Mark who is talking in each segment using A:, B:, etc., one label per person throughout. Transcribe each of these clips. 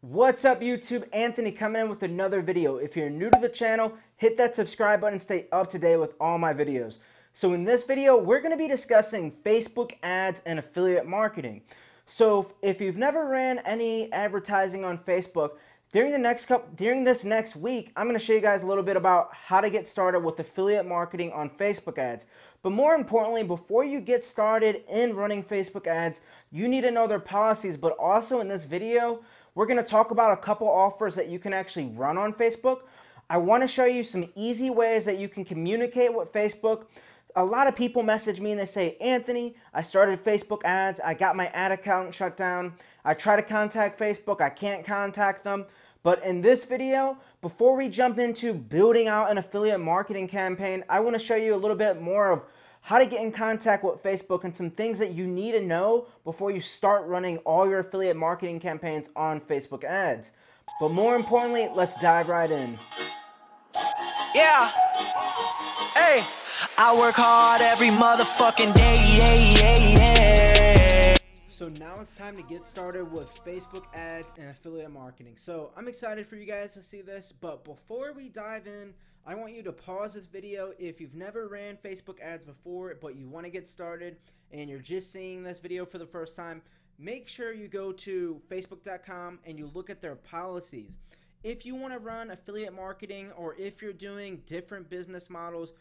A: What's up YouTube? Anthony coming in with another video. If you're new to the channel, hit that subscribe button and stay up to date with all my videos. So in this video, we're going to be discussing Facebook ads and affiliate marketing. So if you've never ran any advertising on Facebook, during this next week, I'm going to show you guys a little bit about how to get started with affiliate marketing on Facebook ads. But more importantly, before you get started in running Facebook ads, you need to know their policies. But also in this video, we're going to talk about a couple offers that you can actually run on Facebook. I want to show you some easy ways that you can communicate with Facebook. A lot of people message me and they say, Anthony, I started Facebook ads. I got my ad account shut down. I try to contact Facebook. I can't contact them. But in this video, before we jump into building out an affiliate marketing campaign, I want to show you a little bit more of how to get in contact with Facebook and some things that you need to know before you start running all your affiliate marketing campaigns on Facebook ads. But more importantly, let's dive right in.
B: Yeah. Hey, I work hard every motherfucking day.
A: So now it's time to get started with Facebook ads and affiliate marketing. So I'm excited for you guys to see this, but before we dive in, I want you to pause this video if you've never ran Facebook ads before, but you want to get started and you're just seeing this video for the first time. Make sure you go to facebook.com and you look at their policies. If you want to run affiliate marketing, or if you're doing different business models,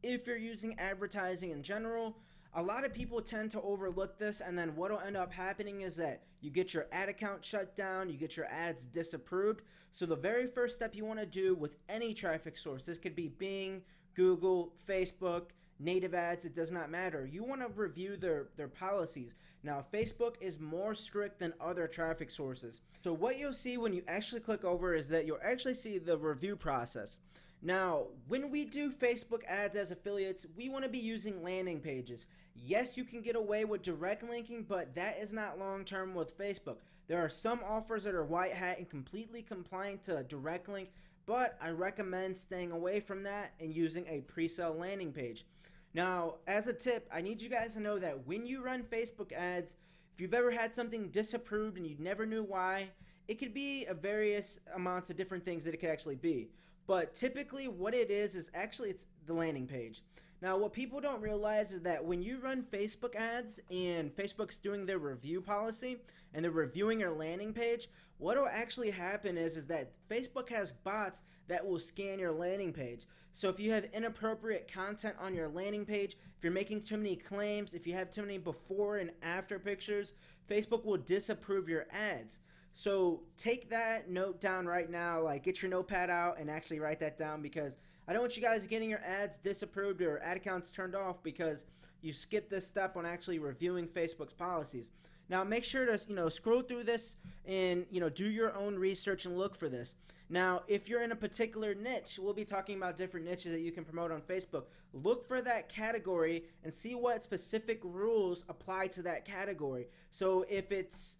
A: if you're using advertising in general, a lot of people tend to overlook this, and then what will end up happening is that you get your ad account shut down, you get your ads disapproved. So the very first step you want to do with any traffic source, this could be Bing, Google, Facebook, native ads, it does not matter. You want to review their policies. Now, Facebook is more strict than other traffic sources. So what you'll see when you actually click over is that you'll actually see the review process. Now, when we do Facebook ads as affiliates, we want to be using landing pages. Yes, you can get away with direct linking, but that is not long-term with Facebook. There are some offers that are white hat and completely compliant to direct link, but I recommend staying away from that and using a pre-sale landing page. Now, as a tip, I need you guys to know that when you run Facebook ads, if you've ever had something disapproved and you never knew why, it could be a various amounts of different things that it could actually be. But typically what it is actually it's the landing page. Now, what people don't realize is that when you run Facebook ads and Facebook's doing their review policy and they're reviewing your landing page, what will actually happen is that Facebook has bots that will scan your landing page. So if you have inappropriate content on your landing page, if you're making too many claims, if you have too many before and after pictures, Facebook will disapprove your ads. So take that note down right now, like get your notepad out and actually write that down, because I don't want you guys getting your ads disapproved or ad accounts turned off because you skipped this step on actually reviewing Facebook's policies. Now make sure to scroll through this and do your own research and look for this. Now, if you're in a particular niche, we'll be talking about different niches that you can promote on Facebook. Look for that category and see what specific rules apply to that category. So if it's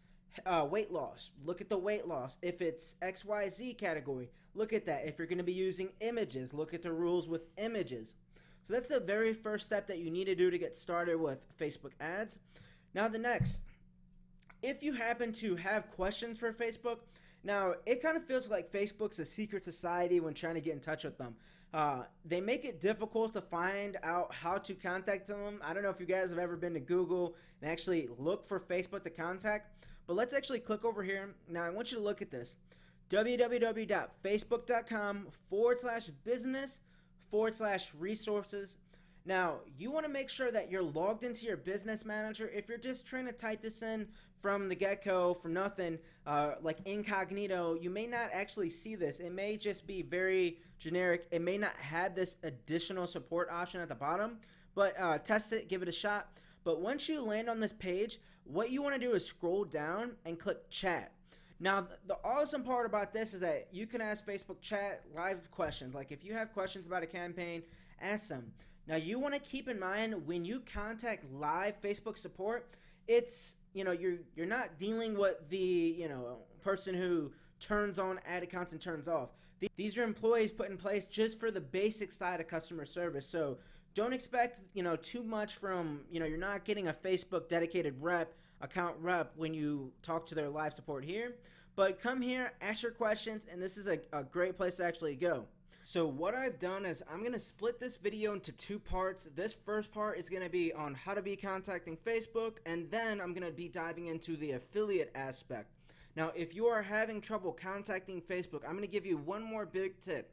A: weight loss, look at the weight loss. If it's XYZ category, look at that. If you're going to be using images, look at the rules with images. So that's the very first step that you need to do to get started with Facebook ads. Now the next, if you happen to have questions for Facebook, now it kind of feels like Facebook's a secret society when trying to get in touch with them. They make it difficult to find out how to contact them. I don't know if you guys have ever been to Google and actually look for Facebook to contact. But let's actually click over here. Now I want you to look at this. www.facebook.com/business/resources. Now you want to make sure that you're logged into your business manager. If you're just trying to type this in from the get-go, from nothing, like incognito, you may not actually see this. It may just be very generic. It may not have this additional support option at the bottom, but test it, give it a shot. But once you land on this page, what you want to do is scroll down and click chat. Now, the awesome part about this is that you can ask Facebook chat live questions. Like if you have questions about a campaign, ask them. Now, you want to keep in mind when you contact live Facebook support, it's, you're not dealing with the, person who turns on ad accounts and turns off. These are employees put in place just for the basic side of customer service. So don't expect, too much from, you're not getting a Facebook dedicated account rep when you talk to their live support here. But come here, ask your questions, and this is a great place to actually go. So what I've done is I'm going to split this video into 2 parts. This first part is going to be on how to be contacting Facebook, and then I'm going to be diving into the affiliate aspect. Now, if you are having trouble contacting Facebook, I'm going to give you one more big tip.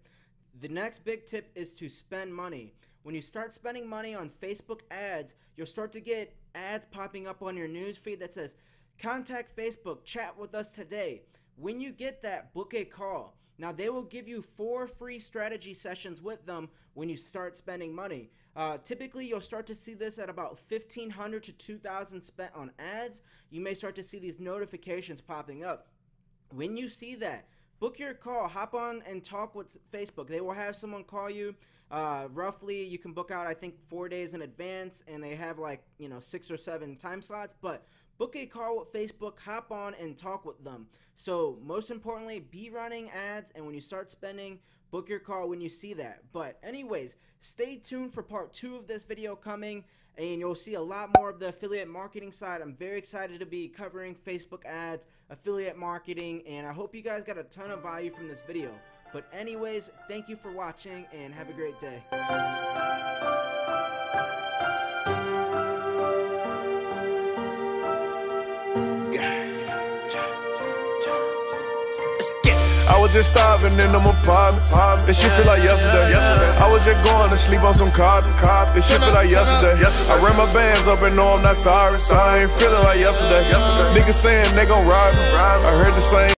A: The next big tip is to spend money. When you start spending money on Facebook ads, you'll start to get ads popping up on your news feed that says, "Contact Facebook, chat with us today." When you get that, book a call. Now, they will give you 4 free strategy sessions with them when you start spending money. Typically, you'll start to see this at about $1,500 to $2,000 spent on ads. You may start to see these notifications popping up. When you see that, book your call. Hop on and talk with Facebook. They will have someone call you. Roughly, you can book out, I think, 4 days in advance, and they have like, 6 or 7 time slots. But book a call with Facebook, hop on and talk with them. So most importantly, be running ads, and when you start spending, book your call when you see that. But anyways, stay tuned for part 2 of this video coming, and you'll see a lot more of the affiliate marketing side. I'm very excited to be covering Facebook ads, affiliate marketing, and I hope you guys got a ton of value from this video. But anyways, thank you for watching, and have a great day.
C: I was just starving in them apartments. This shit feel like yesterday. I was just going to sleep on some carpet. This shit feel like yesterday. I ran my bands up and know I'm not sorry, so I ain't feeling like yesterday. Niggas saying they gon' rob me. I heard the same.